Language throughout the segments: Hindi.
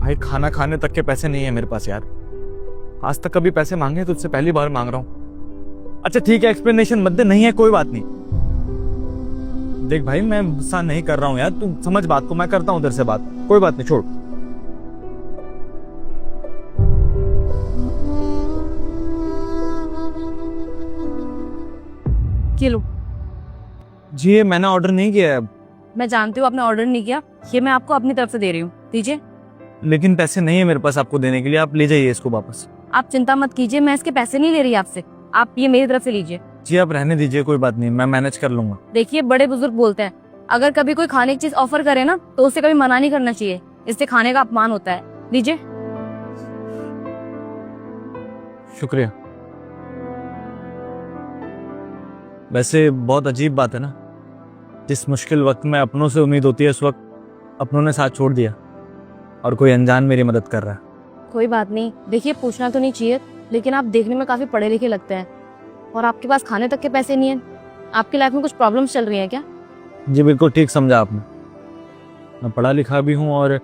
भाई खाना खाने तक के पैसे नहीं है मेरे पास यार। आज तक कभी पैसे मांगे तुझसे पहली बार मांग रहा हूँ। अच्छा ठीक है, एक्सप्लेनेशन मत दे, नहीं है कोई बात नहीं। देख भाई मैं गुस्सा नहीं कर रहा हूँ यार, तू समझ बात को, मैं करता हूँ तेरे से बात, कोई बात नहीं, छोड़। ये लो। जी ये मैंने ऑर्डर नहीं किया है। मैं जानती हूँ आपने ऑर्डर नहीं किया, ये मैं आपको अपनी तरफ से दे रही हूँ, दीजिए। लेकिन पैसे नहीं है मेरे पास आपको देने के लिए, आप ले जाइए इसको वापस। आप चिंता मत कीजिए, मैं इसके पैसे नहीं ले रही आपसे, आप ये मेरी तरफ से लीजिए। जी आप रहने दीजिए, कोई बात नहीं, मैं मैनेज कर लूंगा। देखिए बड़े बुजुर्ग बोलते हैं, अगर कभी कोई खाने की चीज ऑफर करे ना तो उसे कभी मना नहीं करना चाहिए, इससे खाने का अपमान होता है। लीजिए। शुक्रिया। वैसे बहुत अजीब बात है ना, जिस मुश्किल वक्त में अपनों से उम्मीद होती है उस वक्त अपनों ने साथ छोड़ दिया और कोई अनजान मेरी मदद कर रहा है। कोई बात नहीं, देखिए पूछना तो नहीं चाहिए, लेकिन आप देखने में काफी पढ़े लिखे लगते हैं और आपके पास खाने तक के पैसे नहीं है। आपकी लाइफ में कुछ प्रॉब्लम्स चल रही हैं क्या? जी बिल्कुल ठीक समझा आपने, मैं पढ़ा लिखा भी हूँ और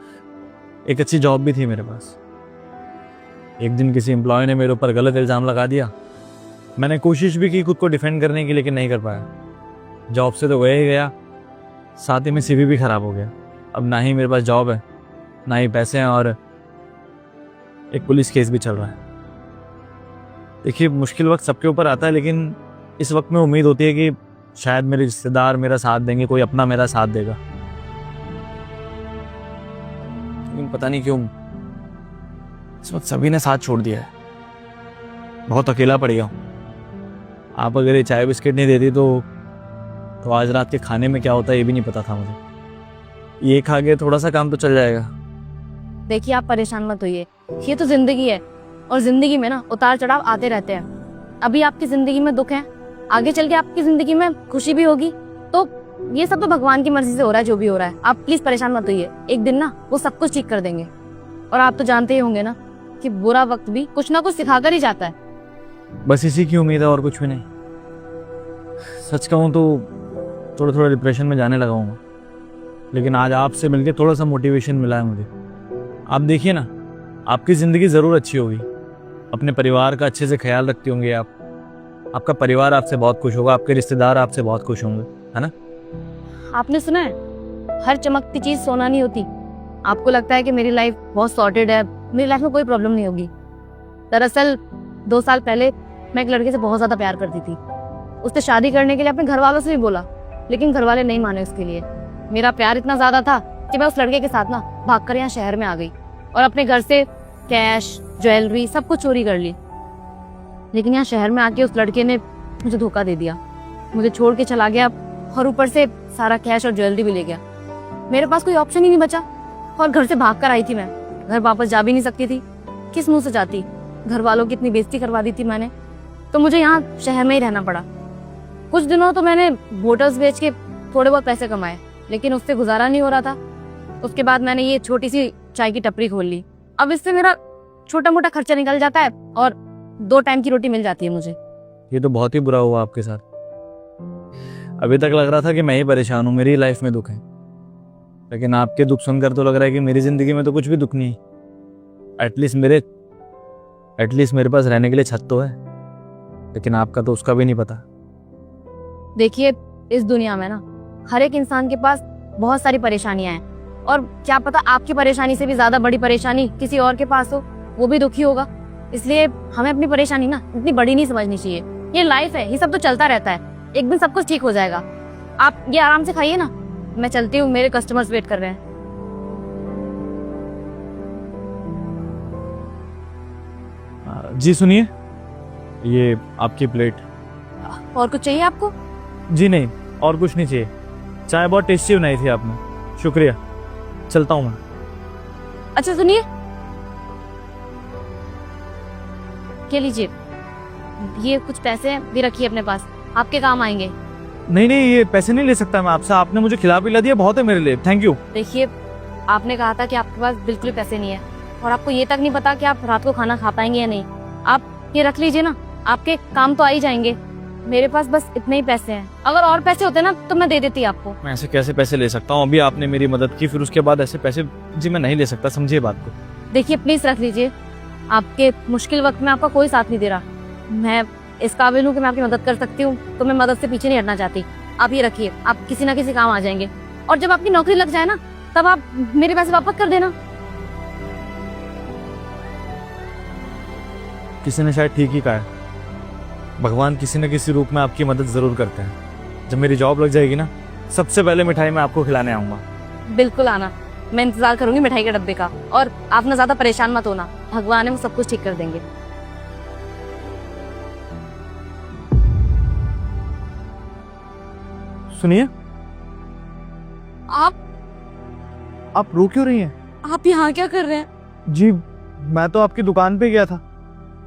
एक अच्छी जॉब भी थी मेरे पास। एक दिन किसी एम्प्लॉय ने मेरे ऊपर गलत इल्ज़ाम लगा दिया। मैंने कोशिश भी की खुद को डिफेंड करने की, लेकिन नहीं कर पाया। जॉब से तो गया ही गया, साथ ही में सीवी भी ख़राब हो गया। अब ना ही मेरे पास जॉब है, ना ही पैसे हैं, और एक पुलिस केस भी चल रहा है। देखिए मुश्किल वक्त सबके ऊपर आता है, लेकिन इस वक्त में उम्मीद होती है कि शायद मेरे रिश्तेदार मेरा साथ देंगे, कोई अपना मेरा साथ देगा। लेकिन पता नहीं क्यों इस वक्त सभी ने साथ छोड़ दिया है। बहुत अकेला पड़ गया हूँ। आप अगर ये चाय बिस्किट नहीं देती तो आज रात के खाने में क्या होता है ये भी नहीं पता था मुझे। ये खा के थोड़ा सा काम तो चल जाएगा। देखिए आप परेशान मत होइए, ये तो जिंदगी है और जिंदगी में ना उतार चढ़ाव आते रहते हैं। अभी आपकी जिंदगी में दुख है, आगे चल के आपकी जिंदगी में खुशी भी होगी, तो ये सब तो भगवान की मर्जी से हो रहा है, जो भी हो रहा है। आप प्लीज परेशान मत होइए, एक दिन ना वो सब कुछ ठीक कर देंगे। और आप तो जानते ही होंगे ना कि बुरा वक्त भी कुछ ना कुछ सिखाकर ही जाता है। बस इसी की उम्मीद है और कुछ भी नहीं। सच कहूँ तो थोड़ा डिप्रेशन में जाने लगा हूँ, लेकिन आज आपसे मिलके थोड़ा सा मोटिवेशन मिला है मुझे। आप देखिए ना, आपकी ज़िंदगी ज़रूर अच्छी होगी, अपने परिवार का अच्छे से ख्याल रखती होंगे आप, आपका परिवार आपसे बहुत खुश होगा, आपके रिश्तेदार आपसे बहुत खुश होंगे, है ना? आपने सुना है, हर चमकती चीज सोना नहीं होती। आपको लगता है कि मेरी लाइफ बहुत सॉर्टेड है, मेरी लाइफ में कोई प्रॉब्लम नहीं होगी। दरअसल 2 साल पहले मैं एक लड़के से बहुत ज्यादा प्यार करती थी। उससे शादी करने के लिए अपने घर वालों से भी बोला, लेकिन घर वाले नहीं माने उसके लिए। मेरा प्यार इतना ज्यादा था कि मैं उस लड़के के साथ ना भागकर यहाँ शहर में आ गई और अपने घर से कैश, ज्वेलरी सब कुछ चोरी कर ली। लेकिन यहाँ शहर में आके उस लड़के ने मुझे धोखा दे दिया, मुझे छोड़ के चला गया और ऊपर से सारा कैश और ज्वेलरी भी ले गया। मेरे पास कोई ऑप्शन ही नहीं बचा और घर से भाग कर आई थी मैं। घर वापस जा भी नहीं सकती थी, किस मुंह से जाती? घर वालों की इतनी बेइज्जती करवा दी थी मैंने, तो मुझे यहाँ शहर में ही रहना पड़ा। कुछ दिनों तो मैंने बोटल्स बेच के थोड़े बहुत पैसे कमाए, लेकिन उससे गुजारा नहीं हो रहा था। उसके बाद मैंने ये छोटी सी चाय की टपरी खोल ली। अब इससे मेरा छोटा मोटा खर्चा निकल जाता है और 2 टाइम की रोटी मिल जाती है मुझे। ये तो बहुत ही बुरा हुआ आपके साथ। अभी तक लग रहा था कि मैं ही परेशान हूँ, मेरी लाइफ में दुख है, लेकिन आपके दुख सुनकर तो लग रहा है कि मेरी जिंदगी में तो कुछ भी दुख नहीं है। एटलीस्ट मेरे पास रहने के लिए छत तो है, लेकिन आपका तो उसका भी नहीं पता। देखिए इस दुनिया में ना हर एक इंसान के पास बहुत सारी परेशानियां हैं, और क्या पता आपकी परेशानी से भी ज्यादा बड़ी परेशानी किसी और के पास हो, वो भी दुखी होगा। इसलिए हमें अपनी परेशानी ना इतनी बड़ी नहीं समझनी चाहिए। ये लाइफ है, ये सब तो चलता रहता है, एक दिन सब कुछ ठीक हो जाएगा। आप ये आराम से खाइए ना, मैं चलती हूँ, मेरे कस्टमर्स वेट कर रहे हैं। जी सुनिए, ये आपकी प्लेट। और कुछ चाहिए आपको? जी नहीं, और कुछ नहीं चाहिए। चाय बहुत टेस्टी बनाई थी आपने, शुक्रिया। चलता हूँ मैं। अच्छा सुनिए, ये लीजिए, ये कुछ पैसे हैं, भी रखिए अपने पास, आपके काम आएंगे। नहीं, ये पैसे नहीं ले सकता मैं आपसे, आपने मुझे खिला पिला दिया, बहुत है मेरे लिए, थैंक यू। देखिए आपने कहा था कि आपके पास बिल्कुल पैसे नहीं है, और आपको ये तक नहीं पता कि आप रात को खाना खा पाएंगे या नहीं। आप ये रख लीजिए ना, आपके काम तो आ ही जाएंगे। मेरे पास बस इतने ही पैसे हैं, अगर और पैसे होते ना तो मैं दे देती आपको। मैं ऐसे कैसे पैसे ले सकता हूँ? अभी आपने मेरी मदद की, फिर उसके बाद ऐसे पैसे? जी मैं नहीं ले सकता, समझिए बात को। देखिए प्लीज रख लीजिए, आपके मुश्किल वक्त में आपका कोई साथ नहीं दे रहा। मैं इस काबिल हूँ कि मैं आपकी मदद कर सकती हूँ, तो मैं मदद से पीछे नहीं हटना चाहती। आप ये रखिए, आप किसी ना किसी काम आ जाएंगे, और जब आपकी नौकरी लग जाए ना, तब आप मेरे पैसे वापस कर देना। किसी ने शायद ठीक ही कहा है, भगवान किसी न किसी रूप में आपकी मदद ज़रूर करते हैं। जब मेरी जॉब लग जाएगी ना, सबसे पहले मिठाई मैं आपको खिलाने आऊँगा। बिल्कुल आना, मैं इंतजार करूंगी मिठाई के डब्बे का। और आप ना ज्यादा परेशान मत होना, भगवान है वो सब कुछ ठीक कर देंगे। सुनिए, आप रो क्यों रही हैं? आप यहाँ क्या कर रहे हैं? जी, मैं तो आपकी दुकान पे गया था,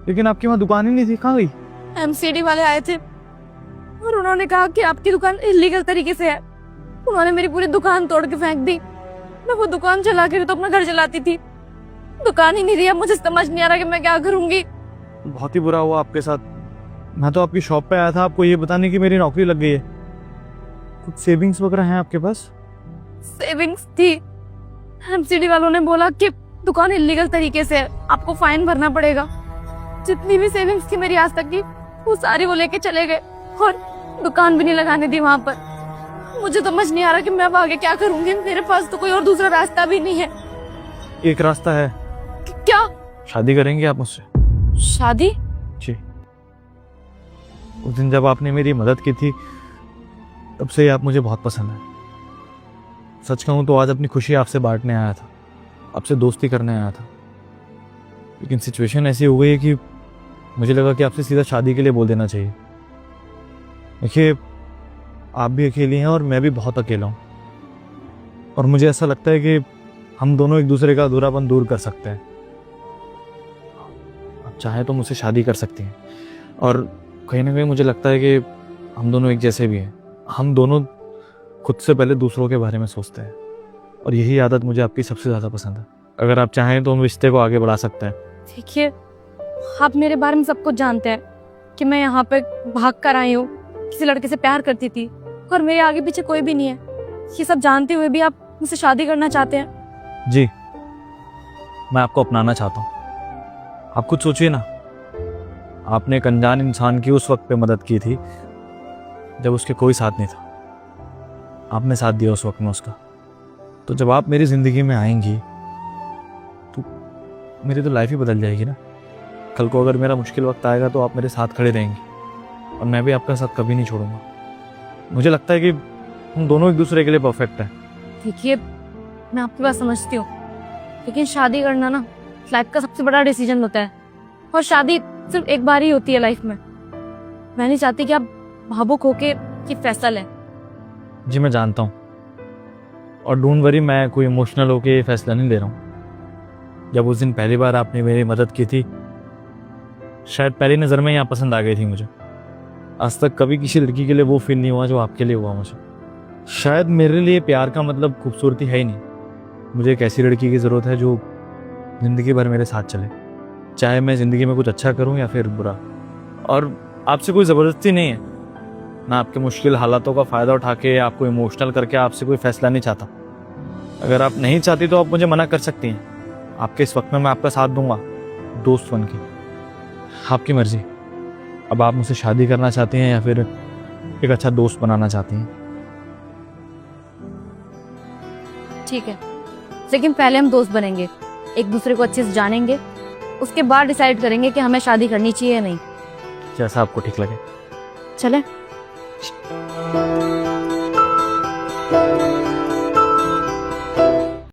लेकिन आपकी वहाँ दुकान ही नहीं थी। कहाँ गई? एमसीडी वाले आए थे और उन्होंने कहा कि आपकी दुकान इलीगल तरीके से है। उन्होंने मेरी पूरी दुकान तोड़ के फेंक दी। मैं वो दुकान चला के तो अपना घर चलाती थी, दुकान ही नहीं रही। अब मुझे समझ नहीं आ रहा कि मैं क्या करूंगी। बहुत ही बुरा हुआ आपके साथ। मैं तो आपकी शॉप पे आया था आपको ये बताने की मेरी नौकरी लग गई है। कुछ सेविंग्स वगैरह हैं आपके पास? सेविंग्स थी, एमसीडी वालों ने बोला कि दुकान इलीगल तरीके से है, आपको फाइन भरना पड़ेगा। जितनी भी सेविंग्स थी मेरी आज तक की, वो सारी वो लेके चले गए और दुकान भी नहीं लगाने दी वहां पर। मुझे समझ नहीं आ रहा कि मैं अब आगे क्या करूंगी। मेरे पास तो कोई और दूसरा रास्ता भी नहीं है। एक रास्ता है। क्या? शादी करेंगे आप मुझसे? शादी? जी। उस दिन जब आपने मेरी मदद की थी, तब से ही आप मुझे बहुत पसंद है। सच कहूँ तो आज अपनी खुशी आपसे बांटने आया था, आपसे दोस्ती करने आया था, लेकिन सिचुएशन ऐसी हो गई है कि मुझे लगा कि आपसे सीधा शादी के लिए बोल देना चाहिए। देखिए, आप भी अकेली हैं और मैं भी बहुत अकेला हूँ, और मुझे ऐसा लगता है कि हम दोनों एक दूसरे का अधूरापन दूर कर सकते हैं। आप चाहे तो मुझसे शादी कर सकती हैं, और कहीं ना कहीं मुझे लगता है कि हम दोनों एक जैसे भी हैं। हम दोनों खुद से पहले दूसरों के बारे में सोचते हैं, और यही आदत मुझे आपकी सबसे ज़्यादा पसंद है। अगर आप चाहें तो हम रिश्ते को आगे बढ़ा सकते हैं। देखिए, आप मेरे बारे में सब कुछ जानते हैं कि मैं यहाँ पे भाग कर आई हूँ, किसी लड़के से प्यार करती थी, और मेरे आगे पीछे कोई भी नहीं है। ये सब जानते हुए भी आप मुझसे शादी करना चाहते हैं? जी, मैं आपको अपनाना चाहता हूँ। आप खुद सोचिए ना, आपने एक अनजान इंसान की उस वक्त पे मदद की थी जब उसके कोई साथ नहीं था। आपने साथ दिया उस वक्त में उसका। तो जब आप मेरी ज़िंदगी में आएंगी तो मेरी तो लाइफ ही बदल जाएगी ना। कल को अगर मेरा मुश्किल वक्त आएगा तो आप मेरे साथ खड़े रहेंगी, और मैं भी आपका साथ कभी नहीं छोड़ूंगा। मुझे लगता है कि हम दोनों एक दूसरे के लिए परफेक्ट हैं। देखिए, मैं आपकी बात समझती हूँ, लेकिन शादी करना ना लाइफ का सबसे बड़ा डिसीजन होता है, और शादी सिर्फ एक बार ही होती है लाइफ में। मैं नहीं चाहती कि आप भावुक होके ये फैसला लें। जी, मैं जानता हूँ, और डोंट वरी, मैं कोई इमोशनल होके ये फैसला नहीं ले रहा हूँ। जब उस दिन पहली बार आपने मेरी मदद की थी, शायद पहली नज़र में ही आप पसंद आ गई थी मुझे। आज तक कभी किसी लड़की के लिए वो फील नहीं हुआ जो आपके लिए हुआ मुझे। शायद मेरे लिए प्यार का मतलब खूबसूरती है ही नहीं। मुझे एक ऐसी लड़की की ज़रूरत है जो ज़िंदगी भर मेरे साथ चले, चाहे मैं ज़िंदगी में कुछ अच्छा करूं या फिर बुरा। और आपसे कोई ज़बरदस्ती नहीं है, ना आपके मुश्किल हालातों का फ़ायदा उठा के आपको इमोशनल करके आपसे कोई फ़ैसला नहीं चाहता। अगर आप नहीं चाहती तो आप मुझे मना कर सकती हैं। आपके इस वक्त में मैं आपका साथ दूंगा, दोस्त बन के। आपकी मर्जी। अब आप मुझसे शादी करना चाहती हैं या फिर एक अच्छा दोस्त बनाना चाहती हैं? ठीक है, लेकिन पहले हम दोस्त बनेंगे, एक दूसरे को अच्छे से जानेंगे, उसके बाद डिसाइड करेंगे कि हमें शादी करनी चाहिए या नहीं। जैसा आपको ठीक लगे। चले?